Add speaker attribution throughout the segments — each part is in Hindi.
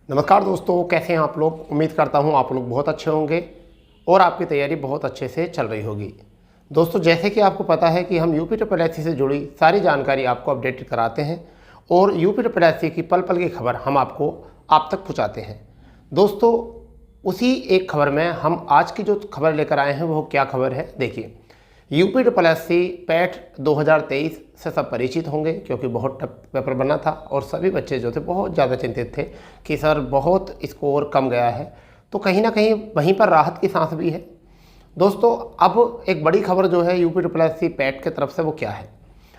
Speaker 1: नमस्कार दोस्तों, कैसे हैं आप लोग। उम्मीद करता हूं आप लोग बहुत अच्छे होंगे और आपकी तैयारी बहुत अच्छे से चल रही होगी। दोस्तों, जैसे कि आपको पता है कि हम यूपीएससी से जुड़ी सारी जानकारी आपको अपडेट कराते हैं और यूपीएससी की पल पल की खबर हम आपको आप तक पहुंचाते हैं। दोस्तों, उसी एक खबर में हम आज की जो खबर लेकर आए हैं वो क्या खबर है, देखिए। यूपीएससी पैट 2023 से सब परिचित होंगे क्योंकि बहुत टफ पेपर बना था और सभी बच्चे जो थे बहुत ज़्यादा चिंतित थे कि सर बहुत स्कोर कम गया है। तो कहीं ना कहीं वहीं पर राहत की सांस भी है। दोस्तों, अब एक बड़ी खबर जो है यूपीएससी पैट की तरफ से वो क्या है,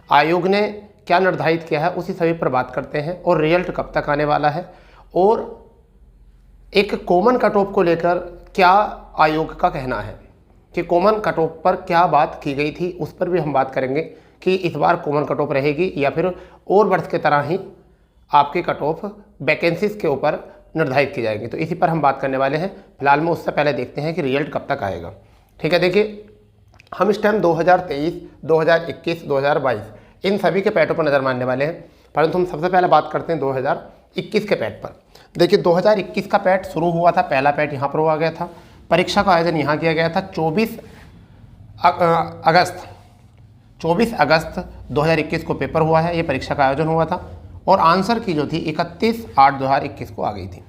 Speaker 1: आयोग ने क्या निर्धारित किया है, उसी सभी पर बात करते हैं। और रिजल्ट कब तक आने वाला है और एक कॉमन कट ऑफ को लेकर क्या आयोग का कहना है कि कॉमन कट ऑफ पर क्या बात की गई थी, उस पर भी हम बात करेंगे कि इस बार कॉमन कट ऑफ रहेगी या फिर और वर्ष की तरह ही आपकी कट ऑफ वैकेंसीज के ऊपर निर्धारित की जाएगी। तो इसी पर हम बात करने वाले हैं। फिलहाल में उससे पहले देखते हैं कि रिजल्ट कब तक आएगा। ठीक है, देखिए हम इस टाइम 2023, 2021, 2022 इन सभी के पैटों पर नज़र मारने वाले हैं, परंतु हम सबसे पहले बात करते हैं 2021 के पैट पर। देखिए 2021 का पैट शुरू हुआ था, पहला पैट यहाँ पर हुआ गया था। परीक्षा का आयोजन यहाँ किया गया था 24 अगस्त 2021 को पेपर हुआ है, ये परीक्षा का आयोजन हुआ था। और आंसर की जो थी 31/8/2021 को आ गई थी।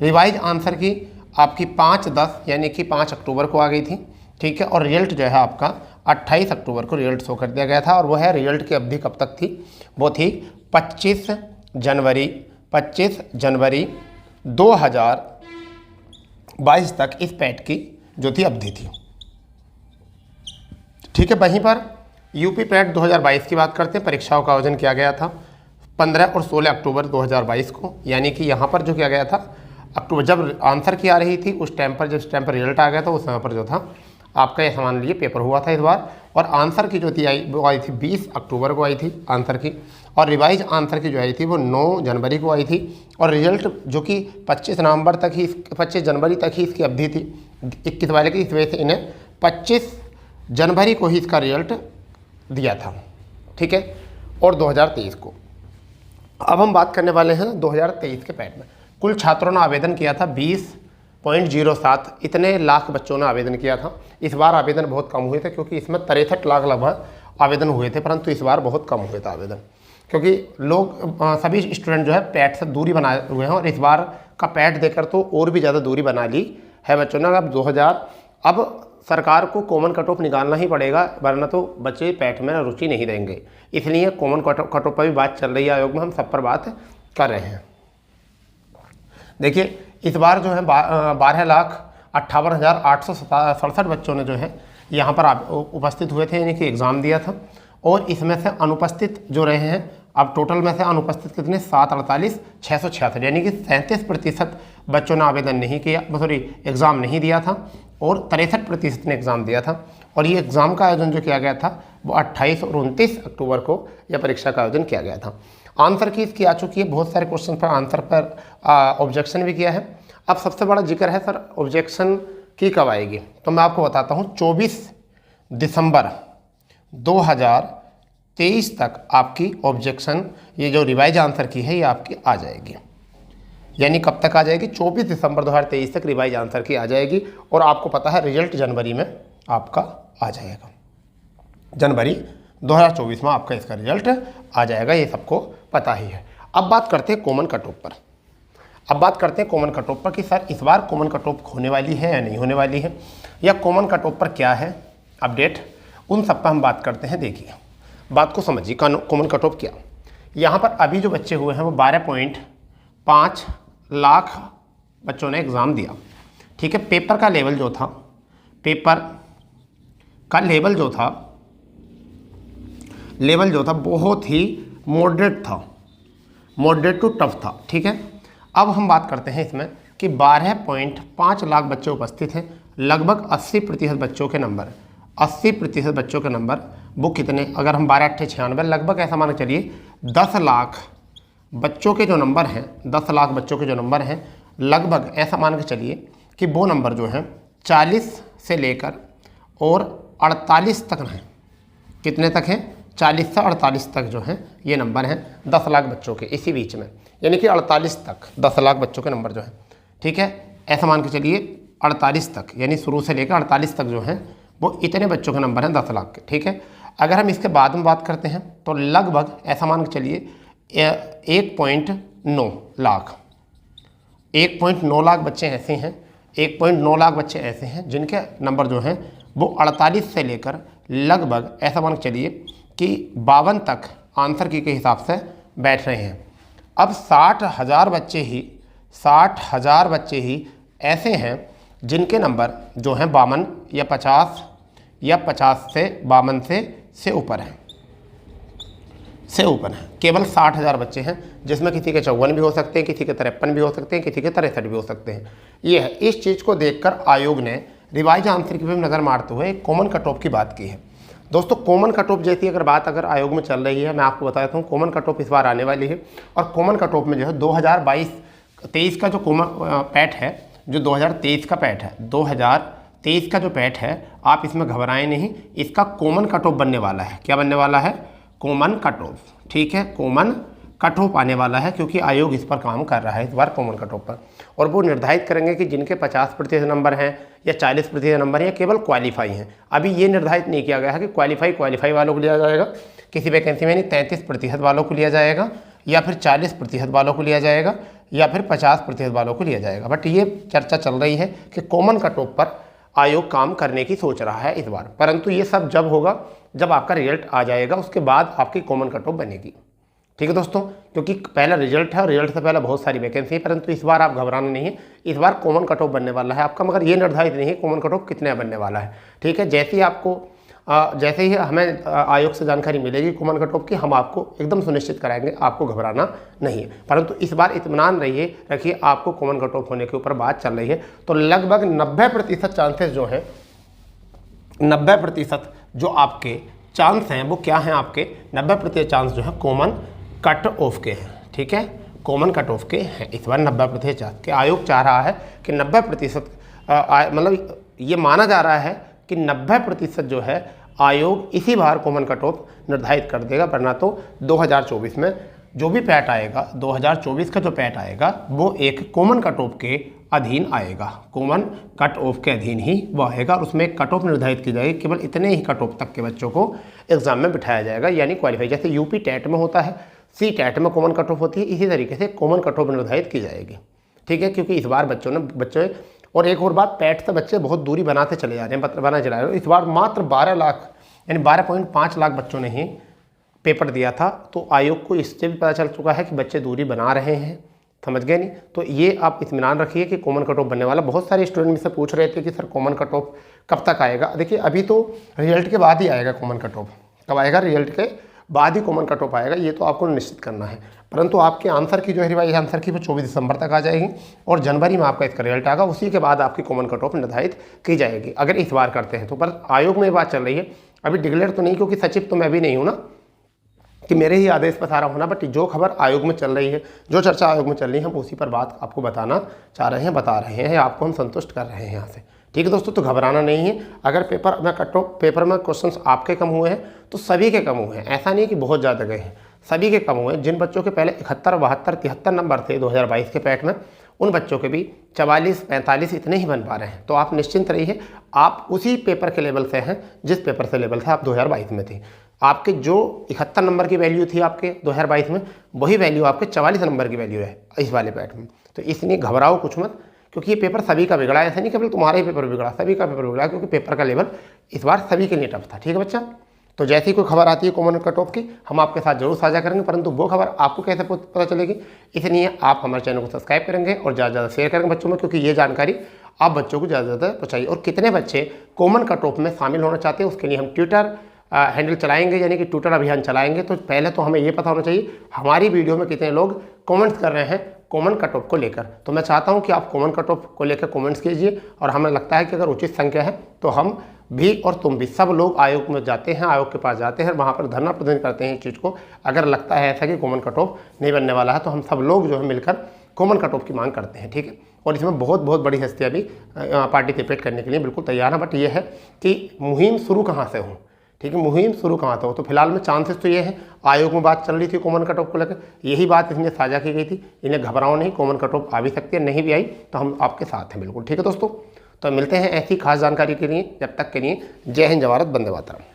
Speaker 1: रिवाइज आंसर की आपकी 5/10 यानी कि 5 अक्टूबर को आ गई थी। ठीक है, और रिजल्ट जो है आपका 28 अक्टूबर को रिजल्ट शो कर दिया गया था। और वो है, रिजल्ट की अवधि कब तक थी, वो थी 25 जनवरी 2022 तक इस पैट की जो थी अवधि थी। ठीक है, वहीं पर यूपी पैट 2022 की बात करते हैं। परीक्षाओं का आयोजन किया गया था 15 और 16 अक्टूबर 2022 को, यानी कि यहाँ पर जो किया गया था अक्टूबर, जब आंसर की आ रही थी उस टाइम पर, जिस टाइम पर रिजल्ट आ गया था उस समय पर जो था आपका ये मान लीजिए पेपर हुआ था इस बार। और आंसर की जो थी वो आई थी 20 अक्टूबर को आई थी आंसर की। और रिवाइज आंसर की जो आई थी वो 9 जनवरी को आई थी। और रिजल्ट जो कि 25 जनवरी तक ही इसकी अवधि थी 21 वाले की, इस वजह से इन्हें 25 जनवरी को ही इसका रिजल्ट दिया था। ठीक है, और 2023 को। अब हम बात करने वाले हैं 2023 के पैट में। कुल छात्रों ने आवेदन किया था 20.07, इतने लाख बच्चों ने आवेदन किया था। इस बार आवेदन बहुत कम हुए थे क्योंकि इसमें 63 लाख लगभग आवेदन हुए थे, परंतु इस बार बहुत कम हुए थे आवेदन, क्योंकि लोग सभी स्टूडेंट जो है पैट से दूरी बनाए हुए हैं। और इस बार का पैट देकर तो और भी ज़्यादा दूरी बना ली है बच्चों ने। अब सरकार को कॉमन कट ऑफ निकालना ही पड़ेगा, वरना तो बच्चे पैट में रुचि नहीं देंगे। इसलिए कॉमन कट ऑफ पर भी बात चल रही है आयोग में, हम सब पर बात कर रहे हैं। देखिए इस बार जो है 12,58,867 बच्चों ने जो है यहाँ पर उपस्थित हुए थे, यानी कि एग्ज़ाम दिया था। और इसमें से अनुपस्थित जो रहे हैं, अब टोटल में से अनुपस्थित कितने, 7,48,666, यानी कि 37% बच्चों ने आवेदन नहीं किया, एग्ज़ाम नहीं दिया था। और 63% ने एग्ज़ाम दिया था। और ये एग्ज़ाम का आयोजन जो किया गया था वो 28 और 29 अक्टूबर को यह परीक्षा का आयोजन किया गया था। आंसर की इसकी आ चुकी है, बहुत सारे क्वेश्चन पर आंसर पर ऑब्जेक्शन भी किया है। अब सबसे बड़ा जिक्र है सर ऑब्जेक्शन की कब आएगी, तो मैं आपको बताता हूँ 24 दिसंबर 2023 तक आपकी ऑब्जेक्शन, ये जो रिवाइज आंसर की है ये आपकी आ जाएगी। यानी कब तक आ जाएगी, 24 दिसंबर 2023 तक रिवाइज आंसर की आ जाएगी। और आपको पता है रिजल्ट जनवरी में आपका आ जाएगा, जनवरी 2024 में आपका इसका रिजल्ट आ जाएगा, ये सबको पता ही है। अब बात करते हैं कॉमन कट ऑफ पर। कि सर इस बार कॉमन कट ऑफ होने वाली है या नहीं होने वाली है, या कॉमन कट ऑफ पर क्या है अपडेट, उन सब पर हम बात करते हैं। देखिए बात को समझिए, कॉमन कट ऑफ क्या। यहाँ पर अभी जो बच्चे हुए हैं वो 12.5 लाख बच्चों ने एग्ज़ाम दिया। ठीक है, पेपर का लेवल जो था बहुत ही मॉडरेट टू टफ था। ठीक है, अब हम बात करते हैं इसमें कि 12.5 लाख बच्चे उपस्थित हैं, लगभग 80% बच्चों के नंबर, वो कितने, अगर हम 12×8 = 96, लगभग ऐसा मान के चलिए 10 लाख बच्चों के जो नंबर हैं, लगभग ऐसा मान के चलिए कि वो नंबर जो हैं 40 से लेकर और 48 तक हैं। कितने तक हैं, 40 से 48 तक जो हैं ये नंबर हैं 10 लाख बच्चों के, इसी बीच में, यानी कि 48 तक 10 लाख बच्चों के नंबर जो हैं, ठीक है। ऐसा मान के चलिए 48 तक, यानी शुरू से लेकर 48 तक जो हैं वो इतने बच्चों के नंबर हैं 10 लाख के, ठीक है। अगर हम इसके बाद में बात करते हैं तो लगभग ऐसा मान के चलिए 1.9 लाख 1.9 लाख बच्चे ऐसे हैं, 1.9 लाख बच्चे ऐसे हैं जिनके नंबर जो हैं वो 48 से लेकर लगभग ऐसा मान के चलिए कि 52 तक आंसर की के हिसाब से बैठ रहे हैं। अब 60,000 बच्चे ही ऐसे हैं जिनके नंबर जो हैं 52 या 50 या 50 से 52 से ऊपर हैं, केवल 60,000 बच्चे हैं, जिसमें किसी के 54 भी हो सकते हैं, किसी के 53 भी हो सकते हैं, किसी के 63 भी हो सकते हैं। ये है, इस चीज़ को देखकर आयोग ने रिवाइज आंसर की भी नज़र मारते हुए कॉमन कट ऑफ की बात की है। दोस्तों कॉमन कट ऑफ जैसी अगर आयोग में चल रही है, मैं आपको बता देता हूँ कॉमन कट ऑफ इस बार आने वाली है। और कॉमन कट ऑफ में जो है 2022-23 का जो कॉमन पैट है, जो 2023 का पैट है, 2023 का जो पैट है, आप इसमें घबराएं नहीं, इसका कॉमन कट ऑफ बनने वाला है। क्या बनने वाला है? कॉमन कट ऑफ, ठीक है, कॉमन कट ऑफ आने वाला है, क्योंकि आयोग इस पर काम कर रहा है इस बार कॉमन कट ऑफ पर। और वो निर्धारित करेंगे कि जिनके 50% नंबर हैं या 40% नंबर हैं या केवल क्वालिफाई हैं। अभी ये निर्धारित नहीं किया गया है कि क्वालिफाई वालों को लिया जाएगा किसी वैकेंसी में, नहीं 33% वालों को लिया जाएगा या फिर 40% वालों को लिया जाएगा या फिर 50% वालों को लिया जाएगा। बट ये चर्चा चल रही है कि कॉमन कट ऑफ पर आयोग काम करने की सोच रहा है इस बार। परंतु ये सब जब होगा जब आपका रिजल्ट आ जाएगा, उसके बाद आपकी कॉमन कट ऑफ बनेगी, ठीक है दोस्तों। क्योंकि पहला रिजल्ट है और रिजल्ट से पहले बहुत सारी वैकेंसी है, परंतु इस बार आप घबराना नहीं है, इस बार कॉमन कट ऑफ बनने वाला है आपका, मगर ये निर्धारित नहीं है कॉमन कट ऑफ कितने बनने वाला है, ठीक है। जैसे ही हमें आयोग से जानकारी मिलेगी कॉमन कट ऑफ की, हम आपको एकदम सुनिश्चित कराएंगे, आपको घबराना नहीं है। परंतु इस बार इत्मीनान रखिए, आपको कॉमन कट ऑफ होने के ऊपर बात चल रही है। तो लगभग 90% चांसेस जो हैं, 90% जो आपके चांस हैं वो क्या हैं, आपके 90% चांस जो है कॉमन कट ऑफ के हैं, ठीक है, कॉमन कट ऑफ के हैं इस बार 90% चांस के। आयोग चाह रहा है कि 90%, मतलब ये माना जा रहा है कि 90% जो है आयोग इसी बार कॉमन कट ऑफ निर्धारित कर देगा, वरना तो 2024 में जो भी पैट आएगा, 2024 का जो पैट आएगा वो एक कॉमन कट ऑफ के अधीन आएगा, कॉमन कट ऑफ के अधीन ही वो आएगा। और उसमें एक कट ऑफ निर्धारित की जाएगी, केवल इतने ही कट ऑफ तक के बच्चों को एग्जाम में बिठाया जाएगा, यानी क्वालिफाई। जैसे यूपी टेट में होता है, सी टेट में कॉमन कट ऑफ होती है, इसी तरीके से कॉमन कट ऑफ निर्धारित की जाएगी, ठीक है। क्योंकि इस बार बच्चे और एक और बात, पैट से बच्चे बहुत दूरी बनाते चले जा रहे हैं, बनाए चला रहे हैं। इस बार मात्र 12 लाख यानी 12.5 लाख बच्चों ने ही पेपर दिया था, तो आयोग को इससे भी पता चल चुका है कि बच्चे दूरी बना रहे हैं, समझ गए नहीं। तो ये आप इत्मीनान रखिए कि कॉमन कट ऑफ बनने वाला। बहुत सारे स्टूडेंट मुझसे पूछ रहे थे कि सर कॉमन कट ऑफ कब तक आएगा। देखिए अभी तो रिजल्ट के बाद ही आएगा कॉमन कट ऑफ, कब आएगा? रिजल्ट के बाद ही कॉमन कट ऑफ आएगा, ये तो आपको निश्चित करना है। परंतु आपके आंसर की जो है रिवाइज आंसर की वो 24 दिसंबर तक आ जाएगी और जनवरी में आपका इसका रिजल्ट आएगा, उसी के बाद आपकी कॉमन कट ऑफ निर्धारित की जाएगी, अगर इस बार करते हैं तो। पर आयोग में ये बात चल रही है, अभी डिक्लेयर तो नहीं, क्योंकि सचिव तो मैं भी नहीं हूँ ना कि मेरे ही आदेश पर सारा होना, बट जो खबर आयोग में चल रही है, जो चर्चा आयोग में चल रही है, हम उसी पर बात आपको बताना चाह रहे हैं, बता रहे हैं, आपको हम संतुष्ट कर रहे हैं यहाँ से, ठीक है दोस्तों। तो घबराना नहीं है। अगर पेपर में क्वेश्चंस आपके कम हुए हैं तो सभी के कम हुए हैं, ऐसा नहीं कि बहुत ज़्यादा गए हैं, सभी के कम हुए हैं। जिन बच्चों के पहले 71, 72, 73 नंबर थे 2022 के पैट में, उन बच्चों के भी 44, 45 इतने ही बन पा रहे हैं। तो आप निश्चिंत रहिए, आप उसी पेपर के लेवल से हैं जिस पेपर से लेवल से आप 2022 में थे। आपके जो 71 नंबर की वैल्यू थी आपके 2022 में, वही वैल्यू आपके 44 नंबर की वैल्यू है इस वाले पैट में। तो इसलिए घबराओ कुछ मत, क्योंकि ये पेपर सभी का बिगड़ा है, ऐसा नहीं केवल तुम्हारा ही पेपर बिगड़ा, सभी का पेपर बिगड़ा, क्योंकि पेपर का लेवल इस बार सभी के लिए टफ था, ठीक है बच्चा। तो जैसी कोई खबर आती है कॉमन कट ऑफ की, हम आपके साथ जरूर साझा करेंगे, परंतु वो खबर आपको कैसे पता चलेगी, इसलिए आप हमारे चैनल को सब्सक्राइब करेंगे और ज़्यादा से ज़्यादा शेयर करेंगे बच्चों में, क्योंकि ये जानकारी आप बच्चों को ज़्यादा से ज़्यादा पहुँचाइए। और कितने बच्चे कॉमन कट ऑफ में शामिल होना चाहते हैं, उसके लिए हम ट्विटर हैंडल चलाएंगे, यानी कि ट्विटर अभियान चलाएंगे। तो पहले तो हमें ये पता होना चाहिए हमारी वीडियो में कितने लोग कमेंट्स कर रहे हैं कॉमन कट ऑफ को लेकर। तो मैं चाहता हूं कि आप कॉमन कट ऑफ को लेकर कमेंट्स कीजिए, और हमें लगता है कि अगर उचित संख्या है तो हम भी और तुम भी, सब लोग आयोग में जाते हैं, आयोग के पास जाते हैं, वहाँ पर धरना प्रदर्शन करते हैं इस चीज़ को। अगर लगता है ऐसा कि कॉमन कट ऑफ नहीं बनने वाला है, तो हम सब लोग जो है मिलकर कॉमन कट ऑफ की मांग करते हैं, ठीक है। और इसमें बहुत बड़ी हस्तियाँ भी पार्टिसिपेट करने के लिए बिल्कुल तैयार हैं। बट ये है कि मुहिम शुरू कहाँ से हो, ठीक है, मुहिम शुरू कहाँ था। तो फिलहाल में चांसेस तो ये है, आयोग में बात चल रही थी कॉमन कट ऑफ को लेकर, यही बात इसमें साझा की गई थी, इन्हें घबराओ नहीं, कॉमन कट ऑफ आ भी सकती है, नहीं भी आई तो हम आपके साथ हैं बिल्कुल। ठीक है दोस्तों, तो मिलते हैं ऐसी खास जानकारी के लिए, जब तक के लिए जय हिंद, जय भारत, वंदे मातरम।